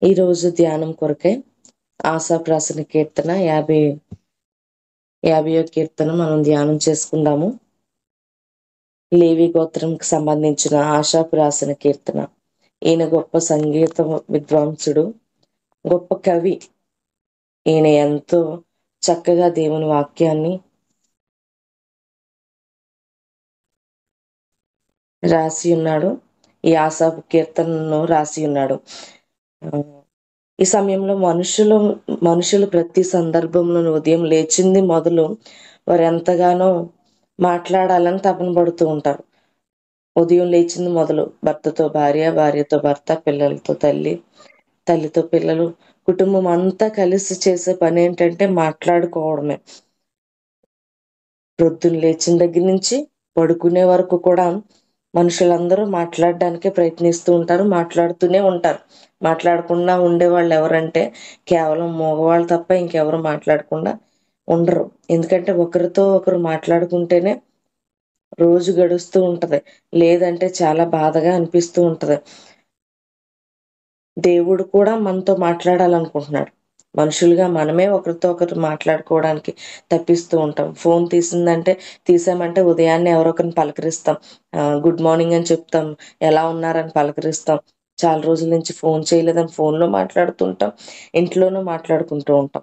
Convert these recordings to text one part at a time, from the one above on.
ఈరోజు ధ్యానం కొరకై ఆసాఫ్ రాసిన కీర్తన 50వ కీర్తన మనం ధ్యానం చేసుకుందాము. లేవి గోత్రంకి సంబంధించిన ఆసాఫ్ రాసిన కీర్తన. ఈయన గొప్ప సంగీత విద్వాంసుడు, గొప్ప కవి. ఈయన ఎంతో చక్కగా దేవుని వాక్యాన్ని రాసి ఉన్నాడు. ఈ ఆసాఫ్ కీర్తనను రాసి ఉన్నాడు. ఈ సమయంలో మనుషులు ప్రతి సందర్భంలో ఉదయం లేచింది మొదలు వారు ఎంతగానో మాట్లాడాలని తపన పడుతూ ఉంటారు. ఉదయం లేచింది మొదలు భర్తతో భార్య, భార్యతో భర్త, పిల్లలతో తల్లి, తల్లితో పిల్లలు, కుటుంబం అంతా కలిసి చేసే పని ఏంటంటే మాట్లాడుకోవడమే. ప్రొద్దున లేచిన దగ్గర నుంచి పడుకునే వరకు కూడా మనుషులందరూ మాట్లాడడానికే ప్రయత్నిస్తూ ఉంటారు, మాట్లాడుతూనే ఉంటారు. మాట్లాడకుండా ఉండేవాళ్ళు ఎవరంటే కేవలం మగవాళ్ళు తప్ప ఇంకెవరు మాట్లాడకుండా ఉండరు. ఎందుకంటే ఒకరితో ఒకరు మాట్లాడుకుంటేనే రోజు గడుస్తూ ఉంటది, లేదంటే చాలా బాధగా అనిపిస్తూ ఉంటది. దేవుడు కూడా మనతో మాట్లాడాలనుకుంటున్నాడు. మనుషులుగా మనమే ఒకరితో ఒకరు మాట్లాడుకోవడానికి తప్పిస్తూ ఉంటాం. ఫోన్ తీసామంటే ఉదయాన్నే ఎవరొకరిని పలకరిస్తాం, గుడ్ మార్నింగ్ అని చెప్తాం, ఎలా ఉన్నారని పలకరిస్తాం. చాలా రోజుల నుంచి ఫోన్ చేయలేదని ఫోన్లో మాట్లాడుతుంటాం, ఇంట్లోనూ మాట్లాడుకుంటూ ఉంటాం.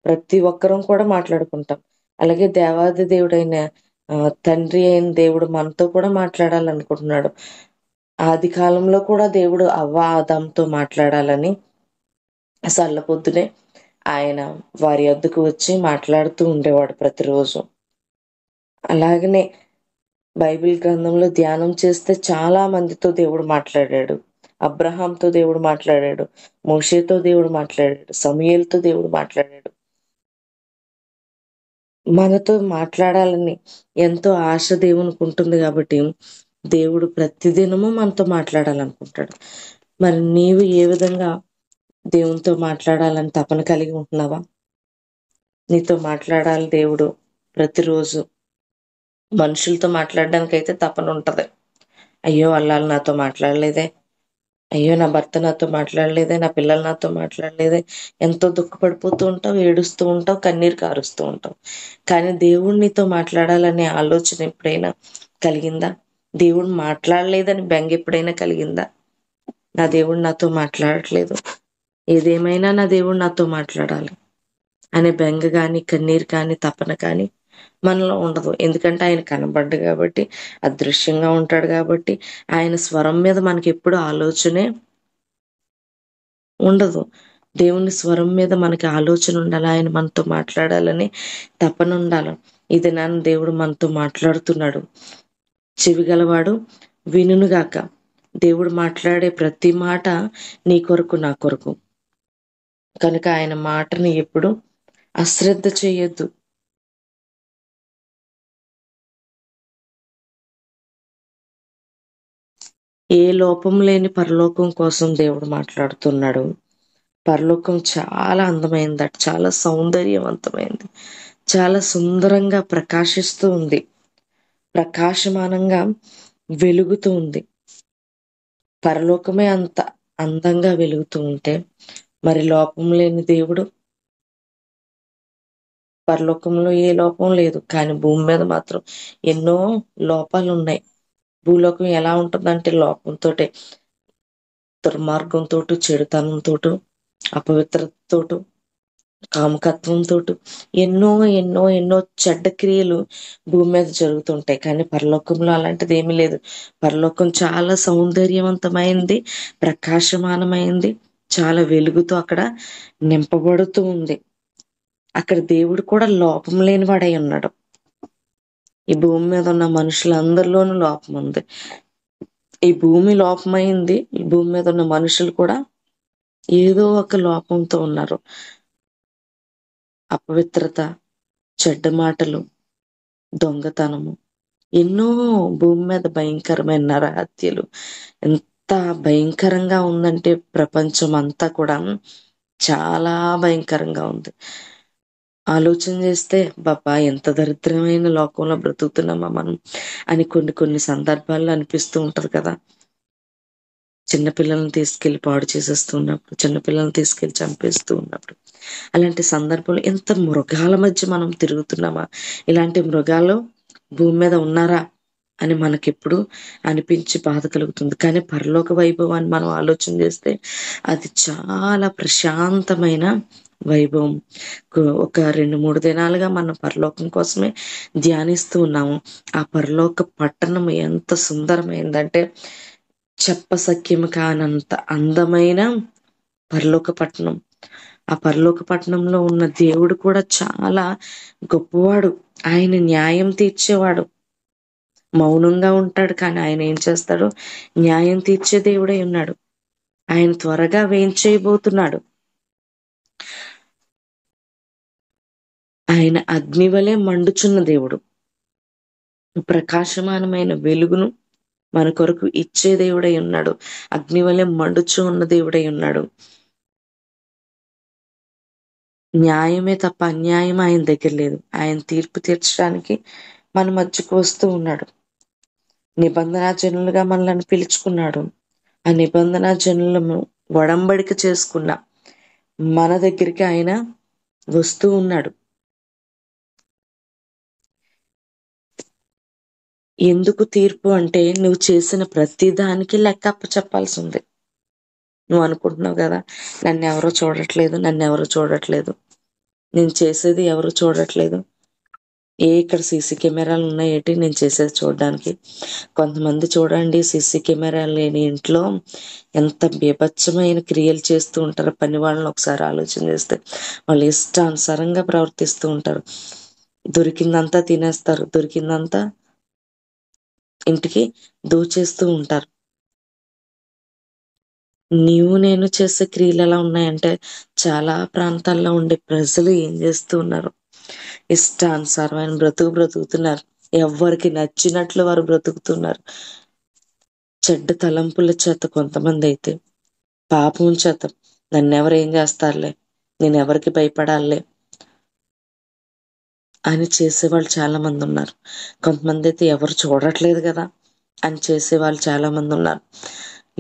ప్రతి ఒక్కరం కూడా మాట్లాడుకుంటాం. అలాగే దేవాది దేవుడైన తండ్రి అయిన దేవుడు మనతో కూడా మాట్లాడాలనుకుంటున్నాడు. ఆది కాలంలో కూడా దేవుడు ఆదాంతో మాట్లాడాలని సల్ల పొద్దునే ఆయన వారి వద్దకు వచ్చి మాట్లాడుతూ ఉండేవాడు ప్రతిరోజు. అలాగనే బైబిల్ గ్రంథంలో ధ్యానం చేస్తే చాలా మందితో దేవుడు మాట్లాడాడు. అబ్రహాంతో దేవుడు మాట్లాడాడు, మోషేతో దేవుడు మాట్లాడాడు, సమూయేలుతో దేవుడు మాట్లాడాడు. మనతో మాట్లాడాలని ఎంతో ఆశ దేవునికి ఉంటుంది కాబట్టి దేవుడు ప్రతిదినము మనతో మాట్లాడాలనుకుంటాడు. మరి నీవు ఏ విధంగా దేవునితో మాట్లాడాలని తపన కలిగి ఉంటున్నావా? నీతో మాట్లాడాలి దేవుడు ప్రతిరోజు. మనుషులతో మాట్లాడడానికి అయితే తపన ఉంటది. అయ్యో వాళ్ళు నాతో మాట్లాడలేదే, అయ్యో నా భర్త నాతో మాట్లాడలేదే, నా పిల్లలు నాతో మాట్లాడలేదే, ఎంతో దుఃఖపడిపోతూ ఉంటావు, ఏడుస్తూ ఉంటావు, కన్నీరు కారుస్తూ ఉంటావు. కానీ దేవుడు నీతో మాట్లాడాలనే ఆలోచన ఎప్పుడైనా కలిగిందా? దేవుడు మాట్లాడలేదని బెంగ ఎప్పుడైనా కలిగిందా? నా దేవుడు నాతో మాట్లాడట్లేదు, ఏదేమైనా నా దేవుడు నాతో మాట్లాడాలి అనే బెంగ కానీ, కన్నీరు కానీ, తపన కానీ మనలో ఉండదు. ఎందుకంటే ఆయన కనబడ్డు కాబట్టి, అదృశ్యంగా ఉంటాడు కాబట్టి, ఆయన స్వరం మీద మనకి ఎప్పుడు ఆలోచనే ఉండదు. దేవుని స్వరం మీద మనకి ఆలోచన ఉండాలి, ఆయన మనతో మాట్లాడాలని తపన ఉండాలి. ఇది నాన్న దేవుడు మనతో మాట్లాడుతున్నాడు, చెవిగలవాడు వినుగాక. దేవుడు మాట్లాడే ప్రతి మాట నీ కొరకు, నా కొరకు. కనుక ఆయన మాటని ఎప్పుడు అశ్రద్ధ చేయొద్దు. ఏ లోపం లేని పరలోకం కోసం దేవుడు మాట్లాడుతున్నాడు. పరలోకం చాలా అందమైందట, చాలా సౌందర్యవంతమైంది, చాలా సుందరంగా ప్రకాశిస్తూ ఉంది, ప్రకాశమానంగా వెలుగుతూ ఉంది. పరలోకమే అంత అందంగా వెలుగుతూ ఉంటే మరి లోపం లేని దేవుడు? పరలోకంలో ఏ లోపం లేదు, కానీ భూమి మీద మాత్రం ఎన్నో లోపాలు ఉన్నాయి. భూలోకం ఎలా ఉంటుందంటే లోపంతో, దుర్మార్గంతో, చెడుతనంతో, అపవిత్రతతో, కామకత్వంతో ఎన్నో ఎన్నో ఎన్నో చెడ్డ క్రియలు భూమి మీద జరుగుతుంటాయి. కానీ పరలోకంలో అలాంటిది ఏమీ లేదు. పరలోకం చాలా సౌందర్యవంతమైంది, ప్రకాశమానమైంది, చాలా వెలుగుతో అక్కడ నింపబడుతూ ఉంది. అక్కడ దేవుడు కూడా లోపం లేనివాడై ఉన్నాడు. ఈ భూమి మీద ఉన్న మనుషులందరిలోనూ లోపం ఉంది. ఈ భూమి లోపమైంది, ఈ భూమి మీద ఉన్న మనుషులు కూడా ఏదో ఒక లోపంతో ఉన్నారు. అపవిత్రత, చెడ్డ మాటలు, దొంగతనము, ఎన్నో భూమి మీద భయంకరమైన నరహత్యలు. ఎంత భయంకరంగా ఉందంటే ప్రపంచం అంతా కూడా చాలా భయంకరంగా ఉంది. ఆలోచన చేస్తే బాబా ఎంత దరిద్రమైన లోకంలో బ్రతుకుతున్నామా మనం అని కొన్ని సందర్భాల్లో అనిపిస్తూ ఉంటది కదా. చిన్నపిల్లల్ని తీసుకెళ్లి పాడు చేసేస్తూ ఉన్నప్పుడు, చిన్నపిల్లల్ని తీసుకెళ్లి చంపేస్తూ ఉన్నప్పుడు, అలాంటి సందర్భంలో ఎంత మృగాల మధ్య మనం తిరుగుతున్నామా? ఇలాంటి మృగాలు భూమి మీద ఉన్నారా అని మనకెప్పుడు అనిపించి బాధ కలుగుతుంది. కానీ పరలోక వైభవాన్ని మనం ఆలోచన చేస్తే అది చాలా ప్రశాంతమైన వైభవం. ఒక 2-3 దినాలుగా మనం పరలోకం కోసమే ధ్యానిస్తూ ఉన్నాము. ఆ పరలోక పట్టణం ఎంత సుందరమైందంటే చెప్పసఖ్యము కానంత అందమైన పరలోక పట్టణం. ఆ పరలోక పట్టణంలో ఉన్న దేవుడు కూడా చాలా గొప్పవాడు. ఆయన న్యాయం తీర్చేవాడు. మౌనంగా ఉంటాడు, కానీ ఆయన ఏం చేస్తాడు? న్యాయం తీర్చే దేవుడై ఉన్నాడు. ఆయన త్వరగా వేంచేయబోతున్నాడు. ఆయన అగ్ని వలె మండుచున్న దేవుడు. ప్రకాశమానమైన వెలుగును మన కొరకు ఇచ్చే దేవుడై ఉన్నాడు. అగ్ని వలె మండుచు ఉన్న దేవుడై ఉన్నాడు. న్యాయమే తప్ప అన్యాయం ఆయన దగ్గర లేదు. ఆయన తీర్పు తీర్చడానికి మన మధ్యకు వస్తూ ఉన్నాడు. నిబంధన జనులుగా మనల్ని పిలుచుకున్నాడు. ఆ నిబంధన జనులను ఒడంబడిక చేసుకున్న మన దగ్గరికి ఆయన వస్తూ ఉన్నాడు. ఎందుకు తీర్పు అంటే, నువ్వు చేసిన ప్రతి దానికి లెక్క అప్పచెప్పాల్సి ఉంది. నువ్వు అనుకుంటున్నావు కదా, నన్నెవరో చూడట్లేదు, నేను చేసేది ఎవరు చూడట్లేదు. ఇక్కడ సీసీ కెమెరాలు ఉన్నాయేంటి నేను చేసేది చూడడానికి? కొంతమంది చూడండి, సీసీ కెమెరాలు లేని ఇంట్లో ఎంత బీభత్సమైన క్రియలు చేస్తూ ఉంటారు. పని వాళ్ళని ఒకసారి ఆలోచన చేస్తే వాళ్ళు ఇష్టానుసారంగా ప్రవర్తిస్తూ ఉంటారు. దొరికిందంతా తినేస్తారు, దొరికిందంతా ఇంటికి దోచేస్తూ ఉంటారు. నేను చేసే క్రియలు ఎలా ఉన్నాయంటే, చాలా ప్రాంతాల్లో ఉండే ప్రజలు ఏం చేస్తూ ఉన్నారు? ఇష్టానుసారమైన బ్రతుకుతున్నారు. ఎవరికి నచ్చినట్లు వారు బ్రతుకుతున్నారు. చెడ్డ తలంపుల చేత కొంతమంది అయితే, పాపం చేత నన్నెవరు ఏం చేస్తారులే, నేను ఎవరికి భయపడాలే అని చేసేవాళ్ళు చాలా మంది ఉన్నారు. కొంతమంది అయితే ఎవరు చూడట్లేదు కదా అని చేసేవాళ్ళు చాలా మంది ఉన్నారు.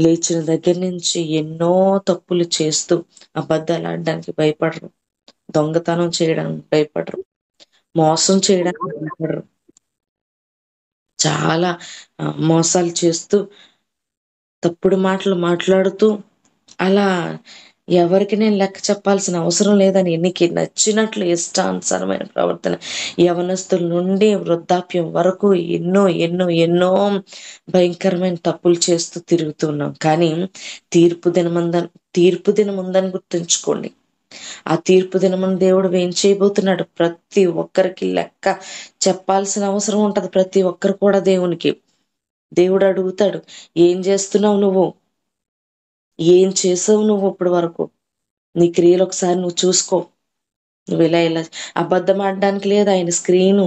లేచిన దగ్గర నుంచి ఎన్నో తప్పులు చేస్తూ అబద్ధాలు ఆడడానికి భయపడరు, దొంగతనం చేయడానికి భయపడరు, మోసం చేయడానికి భయపడరు. చాలా మోసాలు చేస్తూ, తప్పుడు మాటలు మాట్లాడుతూ, అలా ఎవరికి నేను లెక్క చెప్పాల్సిన అవసరం లేదని నీకు నచ్చినట్లు ఇష్టానుసారమైన ప్రవర్తన, యవనస్తుల నుండి వృద్ధాప్యం వరకు ఎన్నో ఎన్నో ఎన్నో భయంకరమైన తప్పులు చేస్తూ తిరుగుతున్నాం. కానీ తీర్పు దినం ఉందని గుర్తుంచుకోండి. ఆ తీర్పు దినమున దేవుడు ఏం చేయబోతున్నాడు? ప్రతి ఒక్కరికి లెక్క చెప్పాల్సిన అవసరం ఉంటది. ప్రతి ఒక్కరు కూడా దేవుడు అడుగుతాడు, ఏం చేస్తున్నావు నువ్వు? ఏం చేసావు నువ్వు ఇప్పటి వరకు? నీ క్రియలు ఒకసారి నువ్వు చూసుకో. నువ్వు ఇలా అబద్ధం ఆడడానికి లేదు. ఆయన స్క్రీను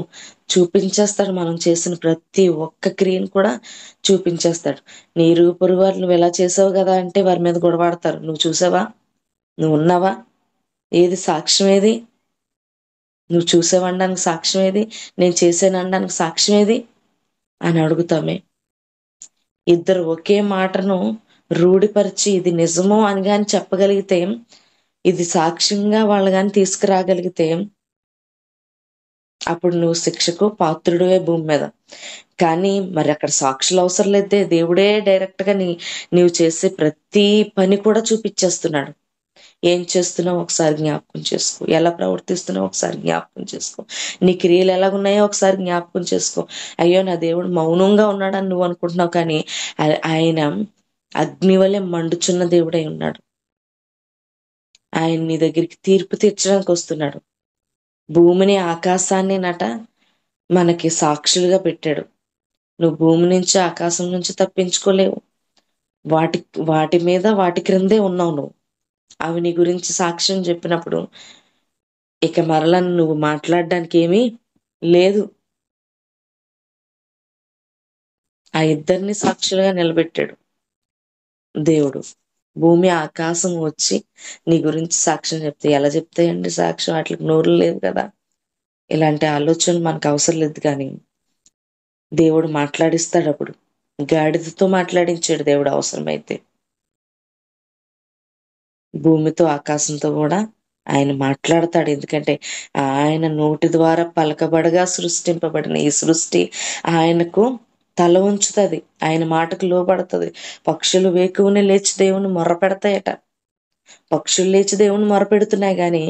చూపించేస్తాడు. మనం చేసిన ప్రతి ఒక్క క్రియను కూడా చూపించేస్తాడు. నీ ఇరుగు పొరుగు వారు నువ్వు ఎలా చేసావు కదా అంటే వారి మీద గొడవాడతారు. నువ్వు చూసావా? నువ్వు ఉన్నావా? ఏది సాక్ష్యం? ఏది నువ్వు చూసావనడానికి సాక్ష్యం? ఏది నేను చేశాననడానికి సాక్ష్యం? ఏది అని అడుగుతామే. ఇద్దరు ఒకే మాటను రూఢిపరిచి ఇది నిజమో అని గాని చెప్పగలిగితే, ఇది సాక్ష్యంగా వాళ్ళు గాని తీసుకురాగలిగితే, అప్పుడు నువ్వు శిక్షకు పాత్రుడివే భూమి మీద. కానీ మరి అక్కడ సాక్షులు అవసరం లేదే. దేవుడే డైరెక్ట్ గా నీవు చేసే ప్రతి పని కూడా చూపించేస్తున్నాడు. ఏం చేస్తున్నావు ఒకసారి జ్ఞాపకం చేసుకో. ఎలా ప్రవర్తిస్తున్నావు ఒకసారి జ్ఞాపకం చేసుకో. నీ క్రియలు ఎలాగున్నాయో ఒకసారి జ్ఞాపకం చేసుకో. అయ్యో నా దేవుడు మౌనంగా ఉన్నాడని నువ్వు అనుకుంటున్నావు, కానీ ఆయన అగ్ని వలె మండుచున్న దేవుడై ఉన్నాడు. ఆయన నీ దగ్గరికి తీర్పు తీర్చడానికి వస్తున్నాడు. భూమిని ఆకాశాన్ని మనకి సాక్షులుగా పెట్టాడు. నువ్వు భూమి నుంచి ఆకాశం నుంచి తప్పించుకోలేవు. వాటి మీద వాటి క్రిందే ఉన్నావు నువ్వు. అవి నీ గురించి సాక్ష్యం చెప్పినప్పుడు ఇక మరలా నువ్వు మాట్లాడడానికి ఏమీ లేదు. ఆ ఇద్దరిని సాక్షులుగా నిలబెట్టాడు దేవుడు. భూమి ఆకాశం వచ్చి నీ గురించి సాక్ష్యం చెప్తే ఎలా చెప్తాయండి సాక్ష్యం? వాటికి నోరు లేదు కదా. ఇలాంటి ఆలోచన మనకు అవసరం లేదు, కానీ దేవుడు మాట్లాడిస్తాడు. అప్పుడు గాడిదతో మాట్లాడించాడు దేవుడు అవసరమైతే. భూమితో ఆకాశంతో కూడా ఆయన మాట్లాడతాడు. ఎందుకంటే ఆయన నోటి ద్వారా పలకబడగా సృష్టింపబడిన ఈ సృష్టి ఆయనకు తల ఉంచుతుంది, ఆయన మాటకు లోబడుతుంది. పక్షులు వేకువనే లేచి దేవుని మొర్ర పెడతాయట. పక్షులు లేచి దేవుని మొరపెడుతున్నాయి, కానీ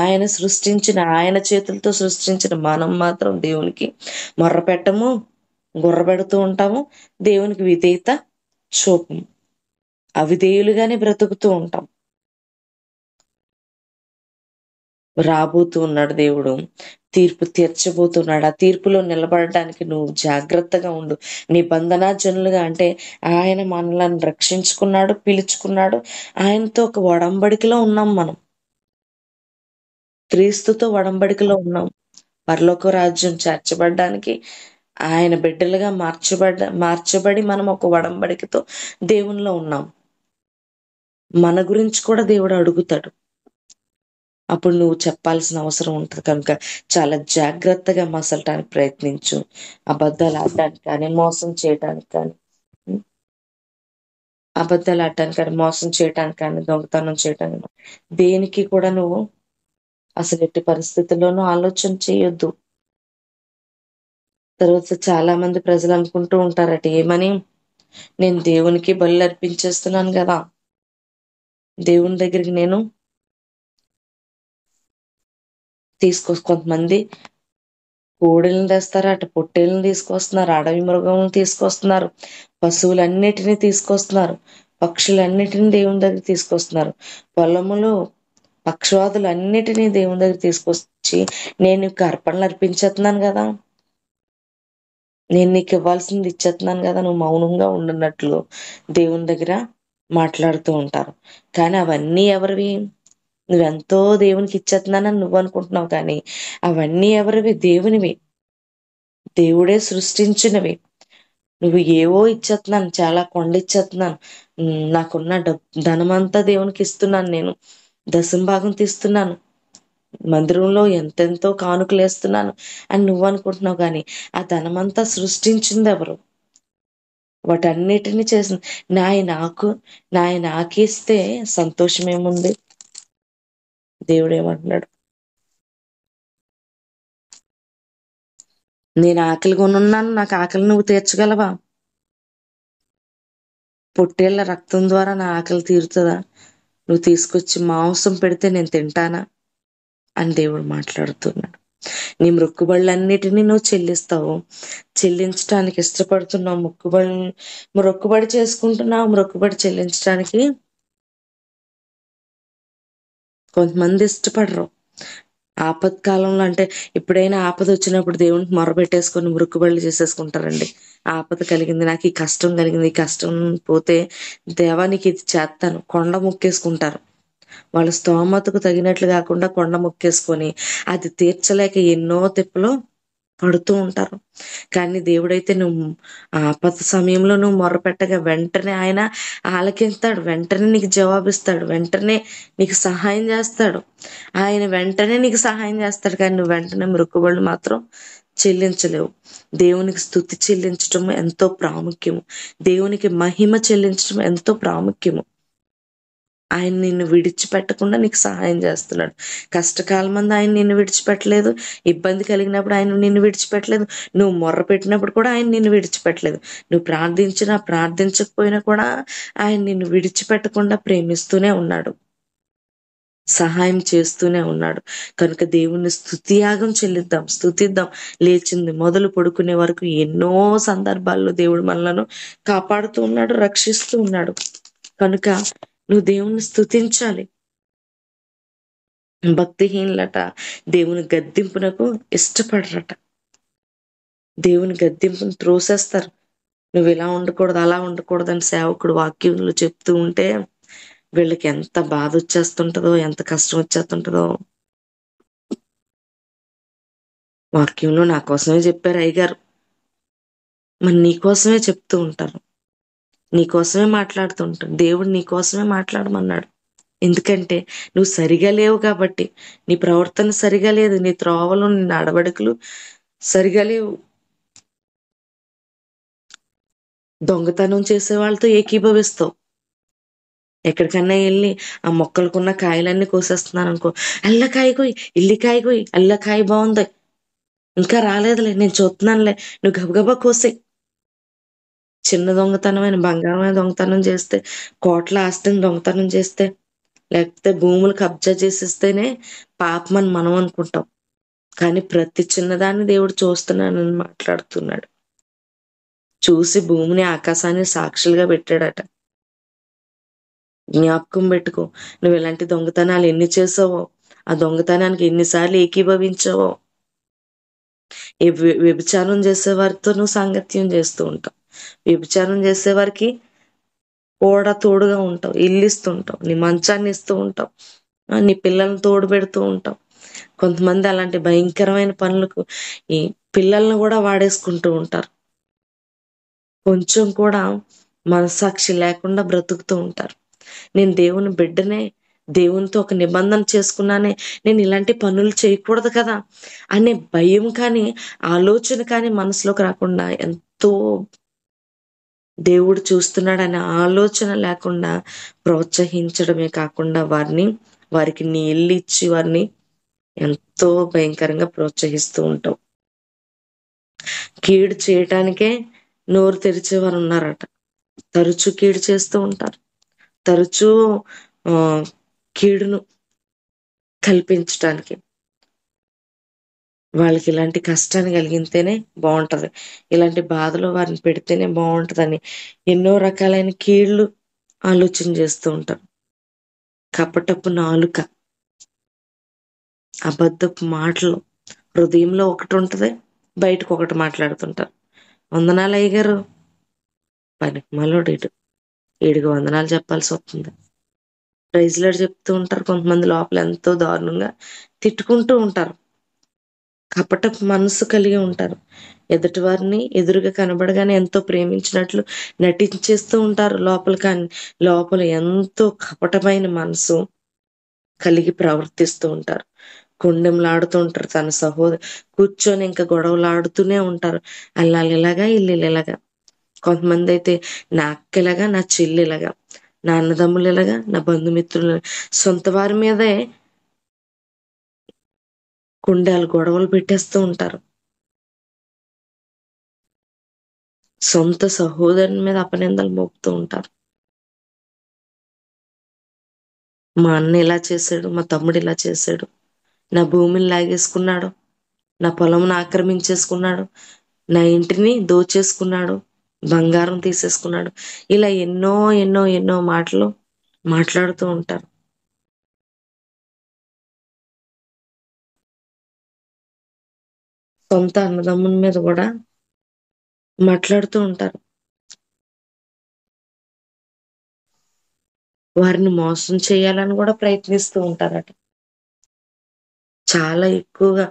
ఆయన సృష్టించిన, ఆయన చేతులతో సృష్టించిన మనం మాత్రం దేవునికి మొర్ర పెట్టము, గుర్ర పెడుతూ ఉంటాము, దేవునికి విధేయత చూపము, అవిధేయులుగానే బ్రతుకుతూ ఉంటాం. రాబోతూ ఉన్నాడు దేవుడు, తీర్పు తీర్చబోతున్నాడు. ఆ తీర్పులో నిలబడడానికి నువ్వు జాగ్రత్తగా ఉండు. నిబంధనాజనులుగా అంటే ఆయన మనల్ని రక్షించుకున్నాడు, పిలుచుకున్నాడు. ఆయనతో ఒక ఒడంబడికలో ఉన్నాం మనం, క్రీస్తుతో ఒడంబడికలో ఉన్నాం. పరలోక రాజ్యం చేర్చబడ్డానికి ఆయన బిడ్డలుగా మార్చబడి మనం ఒక ఒడంబడికతో దేవునిలో ఉన్నాం. మన గురించి కూడా దేవుడు అడుగుతాడు. అప్పుడు నువ్వు చెప్పాల్సిన అవసరం ఉంటుంది. కనుక చాలా జాగ్రత్తగా మసలటానికి ప్రయత్నించు. అబద్ధాలు ఆడటానికి కానీ, మోసం చేయటానికి కానీ, అబద్ధాలు ఆడటానికి కానీ, మోసం చేయటానికి కానీ, దొంగతనం చేయటానికి దేనికి కూడా నువ్వు అసలు ఎట్టి పరిస్థితుల్లోనూ ఆలోచన చేయొద్దు. తర్వాత చాలా మంది ప్రజలు అనుకుంటూ ఉంటారట, ఏమని, నేను దేవునికి బలి అర్పించేస్తున్నాను కదా, దేవుని దగ్గరికి నేను కొంతమంది కోడెలను తెస్తారట, పొట్టేళ్ళని తీసుకొస్తున్నారు, అడవి మృగములను తీసుకొస్తున్నారు, పశువులన్నిటినీ తీసుకొస్తున్నారు, పక్షులన్నిటినీ దేవుని దగ్గర తీసుకొస్తున్నారు, పొలములు పక్షవాదులు అన్నిటినీ దేవుని దగ్గర తీసుకొచ్చి నేను నీకు అర్పణలు అర్పించేస్తున్నాను కదా, నేను నీకు ఇవ్వాల్సింది ఇచ్చేస్తున్నాను కదా, నువ్వు మౌనంగా ఉండున్నట్లు దేవుని దగ్గర మాట్లాడుతూ ఉంటారు. కానీ అవన్నీ ఎవరివి? నువ్వెంతో దేవునికి ఇచ్చేస్తున్నానని నువ్వు అనుకుంటున్నావు, కానీ అవన్నీ ఎవరివి? దేవునివి, దేవుడే సృష్టించినవి. నువ్వు ఏవో ఇచ్చేస్తున్నాను, చాలా కొండ ఇచ్చేస్తున్నాను, నాకున్న ధనమంతా దేవునికి ఇస్తున్నాను, నేను దశంభాగం తీస్తున్నాను, మందిరంలో ఎంతెంతో కానుకలు వేస్తున్నాను అని నువ్వు అనుకుంటున్నావు, కానీ ఆ ధనమంతా సృష్టించింది ఎవరు? వాటన్నిటిని చేసింది నాయ నాకిస్తే సంతోషం ఏముంది? దేవుడు ఏమంటున్నాడు, నేను ఆకలి కొనున్నాను, నాకు ఆకలి నువ్వు తీర్చగలవా? పొట్టేళ్ల రక్తం ద్వారా నా ఆకలి తీరుతుందా? నువ్వు తీసుకొచ్చి మాంసం పెడితే నేను తింటానా అని దేవుడు మాట్లాడుతున్నాడు. నీ మొక్కుబళ్ళన్నిటినీ నువ్వు చెల్లిస్తావు, చెల్లించడానికి ఇష్టపడుతున్నావు, మొక్కుబడి చేసుకుంటున్నావు. మొక్కుబడి చెల్లించడానికి కొంతమంది ఇష్టపడరు. ఆపత్కాలంలో అంటే ఎప్పుడైనా ఆపద వచ్చినప్పుడు దేవునికి మొరపెట్టేసుకొని మొక్కుబడులు చేసేసుకుంటారండి. ఆపద కలిగింది, నాకు ఈ కష్టం కలిగింది, ఈ కష్టం పోతే దేవానికి ఇది చేస్తాను, కొండ మొక్కేసుకుంటారు. వాళ్ళ స్తోమతకు తగినట్లు కాకుండా కొండ మొక్కేసుకొని అది తీర్చలేక ఎన్నో తిప్పలు పడుతూ ఉంటారు. కానీ దేవుడైతే నువ్వు ఆపద సమయంలో నువ్వు మొరపెట్టగా వెంటనే ఆయన ఆలకిస్తాడు, వెంటనే నీకు జవాబిస్తాడు, వెంటనే నీకు సహాయం చేస్తాడు. ఆయన వెంటనే నీకు సహాయం చేస్తాడు, కానీ నువ్వు వెంటనే మొక్కుబడులు మాత్రం చెల్లించలేవు. దేవునికి స్తుతి చెల్లించడం ఎంతో ప్రాముఖ్యము, దేవునికి మహిమ చెల్లించడం ఎంతో ప్రాముఖ్యము. ఆయన నిన్ను విడిచిపెట్టకుండా నీకు సహాయం చేస్తున్నాడు. కష్టకాలం మంది ఆయన నిన్ను విడిచిపెట్టలేదు, ఇబ్బంది కలిగినప్పుడు ఆయన నిన్ను విడిచిపెట్టలేదు, నువ్వు మొర్ర పెట్టినప్పుడు కూడా ఆయన నిన్ను విడిచిపెట్టలేదు, నువ్వు ప్రార్థించినా ప్రార్థించకపోయినా కూడా ఆయన నిన్ను విడిచిపెట్టకుండా ప్రేమిస్తూనే ఉన్నాడు, సహాయం చేస్తూనే ఉన్నాడు. కనుక దేవుణ్ణి స్తుతియాగం స్తుతిద్దాం. లేచింది మొదలు పడుకునే వరకు ఎన్నో సందర్భాల్లో దేవుడు మనలను కాపాడుతూ ఉన్నాడు, రక్షిస్తూ ఉన్నాడు. కనుక నువ్వు దేవుణ్ణి స్తుతించాలి. భక్తిహీనులట దేవుని గద్దింపునకు ఇష్టపడరట, దేవుని గద్దింపును త్రోసేస్తారు. నువ్వు ఇలా ఉండకూడదు, అలా ఉండకూడదు అని సేవకుడు వాక్యంలో చెప్తూ ఉంటే వీళ్ళకి ఎంత బాధ వచ్చేస్తుంటదో, ఎంత కష్టం వచ్చేస్తుంటదో. వాక్యంలో నా కోసమే చెప్పారు అయ్యగారు, మరి నీకోసమే చెప్తూ ఉంటారు, నీకోసమే మాట్లాడుతూ ఉంటారు. దేవుడు నీకోసమే మాట్లాడమన్నాడు. ఎందుకంటే నువ్వు సరిగా లేవు కాబట్టి, నీ ప్రవర్తన సరిగా లేదు, నీ త్రోవలు, నీ నడవడికలు సరిగా లేవు. దొంగతనం చేసే వాళ్ళతో ఏకీభవిస్తావు, ఎక్కడికన్నా వెళ్ళి ఆ మొక్కలకున్న కాయలన్నీ కోసేస్తున్నాను అనుకో, అల్లకాయ కొయ్, ఇల్లికాయ కొయ్, అల్లకాయ బాగుంది, ఇంకా రాలేదులే నేను చూస్తున్నానులే, నువ్వు గబగబా కోసేయ్. చిన్న దొంగతనమైన బంగారమైన దొంగతనం చేస్తే, కోట్ల ఆస్తిని దొంగతనం చేస్తే, లేకపోతే భూములు కబ్జా చేసేస్తేనే పాపమని మనం అనుకుంటాం. కానీ ప్రతి చిన్నదాన్ని దేవుడు చూస్తున్నానని మాట్లాడుతున్నాడు. చూసి భూమిని ఆకాశాన్ని సాక్షులుగా పెట్టాడట. జ్ఞాపకం పెట్టుకో, నువ్వు ఇలాంటి దొంగతనాలు ఎన్ని చేసావో, ఆ దొంగతనానికి ఎన్నిసార్లు ఏకీభవించావో. ఈ వ్యభిచారం చేసే వారితో నువ్వు సాంగత్యం చేస్తూ ఉంటావు. వ్యభిచారం చేసే వారికి కూడా తోడుగా ఉంటావు, ఇల్లు ఇస్తుంటావు, నీ మంచాన్ని ఇస్తూ ఉంటావు, నీ పిల్లల్ని తోడు పెడుతూ ఉంటావు. కొంతమంది అలాంటి భయంకరమైన పనులకు ఈ పిల్లల్ని కూడా వాడేసుకుంటూ ఉంటారు. కొంచెం కూడా మనస్సాక్షి లేకుండా బ్రతుకుతూ ఉంటారు. నేను దేవుని బిడ్డనే, దేవునితో ఒక నిబంధన చేసుకున్నానే, నేను ఇలాంటి పనులు చేయకూడదు కదా అనే భయం కానీ ఆలోచన కానీ మనసులోకి రాకుండా, ఎంతో దేవుడు చూస్తున్నాడనే ఆలోచన లేకుండా ప్రోత్సహించడమే కాకుండా వారికి నీళ్ళు ఇచ్చి వారిని ఎంతో భయంకరంగా ప్రోత్సహిస్తూ ఉంటాం. కీడు చేయటానికే నోరు తెరిచేవారు ఉన్నారట. తరచూ కీడు చేస్తూ ఉంటారు. తరచూ కీడును కల్పించటానికి, వాళ్ళకి ఇలాంటి కష్టాన్ని కలిగితేనే బాగుంటది, ఇలాంటి బాధలో వారిని పెడితేనే బాగుంటదని ఎన్నో రకాలైన కీళ్లు ఆలోచన చేస్తూ ఉంటారు. కపటపు నాలుక, అబద్ధపు మాటలు, హృదయంలో ఒకటి ఉంటది, బయటకు ఒకటి మాట్లాడుతుంటారు. వందనాలు అయ్యగారు, పనికి మళ్ళీ ఏడుగు వందనాలు చెప్పాల్సి వస్తుంది. ప్రైజ్లాడు చెప్తూ ఉంటారు. కొంతమంది లోపల ఎంతో దారుణంగా తిట్టుకుంటూ ఉంటారు. కపటపు మనసు కలిగి ఉంటారు. ఎదుటి వారిని ఎదురుగా కనబడగానే ఎంతో ప్రేమించినట్లు నటించేస్తూ ఉంటారు. లోపల ఎంతో కపటమైన మనసు కలిగి ప్రవర్తిస్తూ ఉంటారు. కొండెంలాడుతూ ఉంటారు. తన కూర్చొని ఇంకా గొడవలాడుతూనే ఉంటారు. అల్లాలు ఇలాగా, ఇల్లు ఇలాగా. కొంతమంది అయితే నా అక్కలాగా, నా చెల్లిలాగా, నా అన్నదమ్ములు ఇలాగా, నా బంధుమిత్రులు, సొంత వారి మీదే కుండాలు గొడవలు పెట్టేస్తూ ఉంటారు. సొంత సహోదరుని మీద అపనిందలు మోపుతూ ఉంటారు. మా అన్న ఇలా చేశాడు, మా తమ్ముడు ఇలా చేశాడు, నా భూమిని లాగేసుకున్నాడు, నా పొలంను ఆక్రమించేసుకున్నాడు, నా ఇంటిని దోచేసుకున్నాడు, బంగారం తీసేసుకున్నాడు, ఇలా ఎన్నో ఎన్నో ఎన్నో మాటలు మాట్లాడుతూ ఉంటారు. సొంత అన్నదమ్ముల మీద కూడా మాట్లాడుతూ ఉంటారు. వారిని మోసం చేయాలని కూడా ప్రయత్నిస్తూ ఉంటారట. చాలా ఎక్కువగా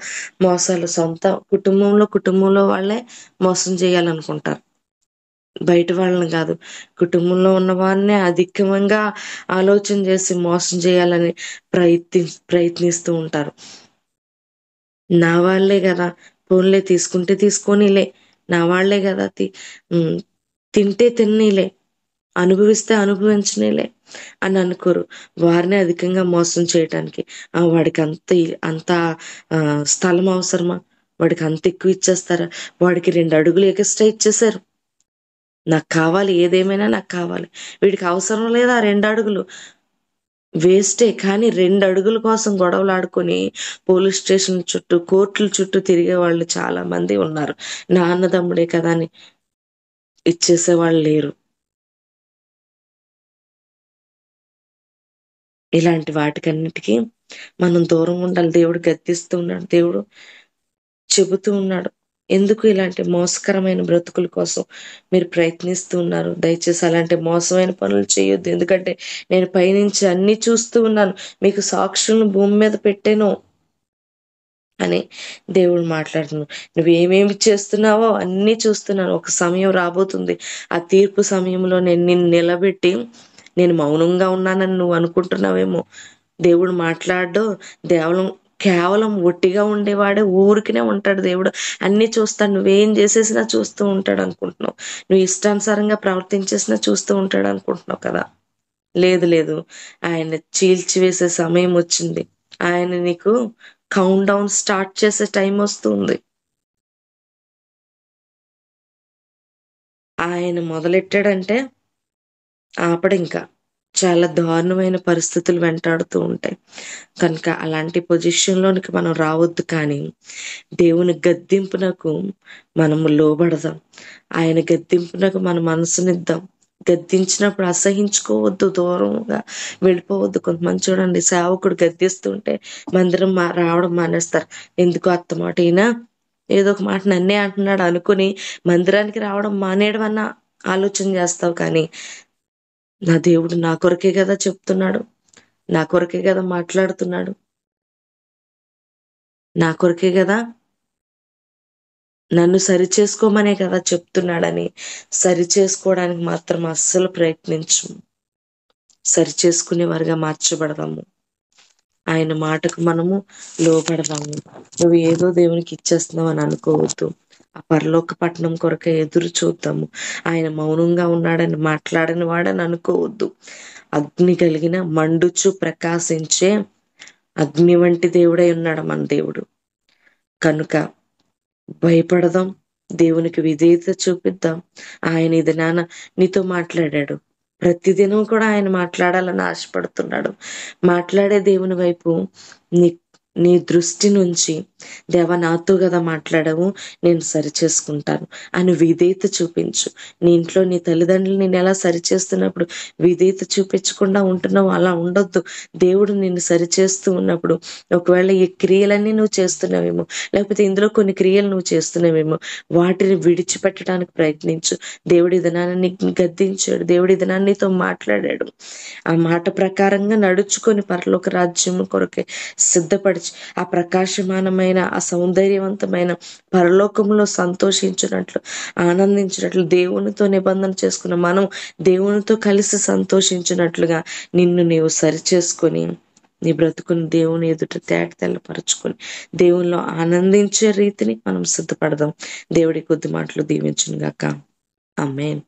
మోసాలు సొంత కుటుంబంలో వాళ్ళే మోసం చేయాలనుకుంటారు. బయట వాళ్ళని కాదు, కుటుంబంలో ఉన్న వారినే అధికంగా ఆలోచన చేసి మోసం చేయాలని ప్రయత్నిస్తూ ఉంటారు. నా వాళ్ళే కదా, ఫోన్లే తీసుకుంటే తీసుకోనిలే, నా వాళ్ళే కదా, తింటే తిన్నీలే, అనుభవిస్తే అనుభవించనేలే అని అనుకోరు. వారిని అధికంగా మోసం చేయటానికి, వాడికి అంత స్థలం అవసరమా, వాడికి అంత ఎక్కువ ఇచ్చేస్తారా, వాడికి 2 అడుగులు ఎక్స్ట్రా ఇచ్చేసారు, నాకు కావాలి, ఏదేమైనా నాకు కావాలి, వీడికి అవసరం లేదా 2 అడుగులు, వేస్టే. కానీ 2 అడుగుల కోసం గొడవలు ఆడుకొని పోలీస్ స్టేషన్ చుట్టూ, కోర్టుల చుట్టూ తిరిగే వాళ్ళు చాలా మంది ఉన్నారు. నా అన్నదమ్ముడే కదా అని ఇచ్చేసేవాళ్ళు లేరు. ఇలాంటి వాటికన్నిటికీ మనం దూరంగా ఉండాలి. దేవుడు గద్దిస్తూ ఉన్నాడు. దేవుడు చెబుతూ ఉన్నాడు, ఎందుకు ఇలాంటి మోసకరమైన బ్రతుకుల కోసం మీరు ప్రయత్నిస్తూ ఉన్నారు? దయచేసి అలాంటి మోసమైన పనులు చేయొద్దు. ఎందుకంటే నేను పైనుంచి అన్ని చూస్తూ ఉన్నాను, మీకు సాక్షులను భూమి మీద పెట్టాను అని దేవుడు మాట్లాడుతున్నాడు. నువ్వేమేమి చేస్తున్నావో అన్నీ చూస్తున్నాను. ఒక సమయం రాబోతుంది, ఆ తీర్పు సమయంలో నేను నిన్ను నిలబెట్టి, నేను మౌనంగా ఉన్నానని నువ్వు అనుకుంటున్నావేమో. దేవుడు మాట్లాడడం కేవలం ఒట్టిగా ఉండేవాడే ఊరికినే ఉంటాడు. దేవుడు అన్ని చూస్తాడు. నువ్వేం చేసేసినా చూస్తూ ఉంటాడు అనుకుంటున్నావు, నువ్వు ఇష్టానుసారంగా ప్రవర్తించేసినా చూస్తూ ఉంటాడు అనుకుంటున్నావు కదా. లేదు లేదు, ఆయన చీల్చివేసే సమయం వచ్చింది. ఆయన నీకు కౌంట్ డౌన్ స్టార్ట్ చేసే టైం వస్తుంది. ఆయన మొదలెట్టాడంటే ఆపడింకా. చాలా దారుణమైన పరిస్థితులు వెంటాడుతూ ఉంటాయి. కనుక అలాంటి పొజిషన్‌లోనికి మనం రావద్దు, కానీ దేవుని గద్దింపునకు మనము లోబడదాం. ఆయన గద్దింపునకు మన మనసునిద్దాం. గద్దించినప్పుడు అసహించుకోవద్దు, దూరంగా వెళ్ళిపోవద్దు. కొంతమంది చూడండి, సేవకుడు గద్దిస్తుంటే మందిరం రావడం మానేస్తారు. ఎందుకు అత్తమాట ఈయన ఏదో ఒక మాట నన్నే అంటున్నాడు అనుకుని మందిరానికి రావడం మానేయడం అన్న ఆలోచన చేస్తావు. కానీ నా దేవుడు నా కొరకే కదా చెప్తున్నాడు, నా కొరకే కదా మాట్లాడుతున్నాడు, నా కొరకే కదా నన్ను సరిచేసుకోమనే కదా చెప్తున్నాడని సరిచేసుకోవడానికి మాత్రం అస్సలు ప్రయత్నించు. సరిచేసుకునేవారుగా మార్చబడదాము. ఆయన మాటకు మనము లోబడదాము. నువ్వు ఏదో దేవునికి ఇచ్చేస్తున్నావు అని అనుకోవద్దు. ఆ పరలోక పట్టణం కొరకే ఎదురు చూద్దాము. ఆయన మౌనంగా ఉన్నాడని, మాట్లాడని వాడని అనుకోవద్దు. అగ్ని కలిగిన మండుచు ప్రకాశించే అగ్ని వంటి దేవుడై ఉన్నాడు మన దేవుడు. కనుక భయపడదాం, దేవునికి విధేయత చూపిద్దాం. ఆయన ఇది నాన్న నీతో మాట్లాడాడు. ప్రతిదినం కూడా ఆయన మాట్లాడాలని ఆశపడుతున్నాడు. మాట్లాడే దేవుని వైపు నీ నీ దృష్టి నుంచి, దేవా నాతో కదా మాట్లాడావు, నేను సరిచేసుకుంటాను అని విధేయత చూపించు. నీ ఇంట్లో నీ తల్లిదండ్రులు నేను ఎలా సరిచేస్తున్నప్పుడు విధేయత చూపించకుండా ఉంటున్నావు, అలా ఉండొద్దు. దేవుడు నిన్ను సరిచేస్తూ ఉన్నప్పుడు ఒకవేళ ఈ క్రియలన్నీ నువ్వు చేస్తున్నావేమో, లేకపోతే ఇందులో కొన్ని క్రియలు నువ్వు చేస్తున్నావేమో, వాటిని విడిచిపెట్టడానికి ప్రయత్నించు. దేవుడి దినాన్ని గద్దించాడు, దేవుడి దినాన్ని నీతో మాట్లాడాడు. ఆ మాట ప్రకారంగా నడుచుకొని పరలోక రాజ్యం కొరకే సిద్ధపడిచి ఆ ప్రకాశమానమైన, ఆ సౌందర్యవంతమైన పరలోకంలో సంతోషించినట్లు, ఆనందించినట్లు, దేవునితో నిబంధన చేసుకున్న మనం దేవునితో కలిసి సంతోషించినట్లుగా నిన్ను నీవు సరిచేసుకొని నీ బ్రతుకుని దేవుని ఎదుట తెల్లపరుచుకొని దేవునిలో ఆనందించే రీతిని మనం సిద్ధపడదాం. దేవుడి కొద్ది మాటలు దీవించును గాక. ఆమేన్.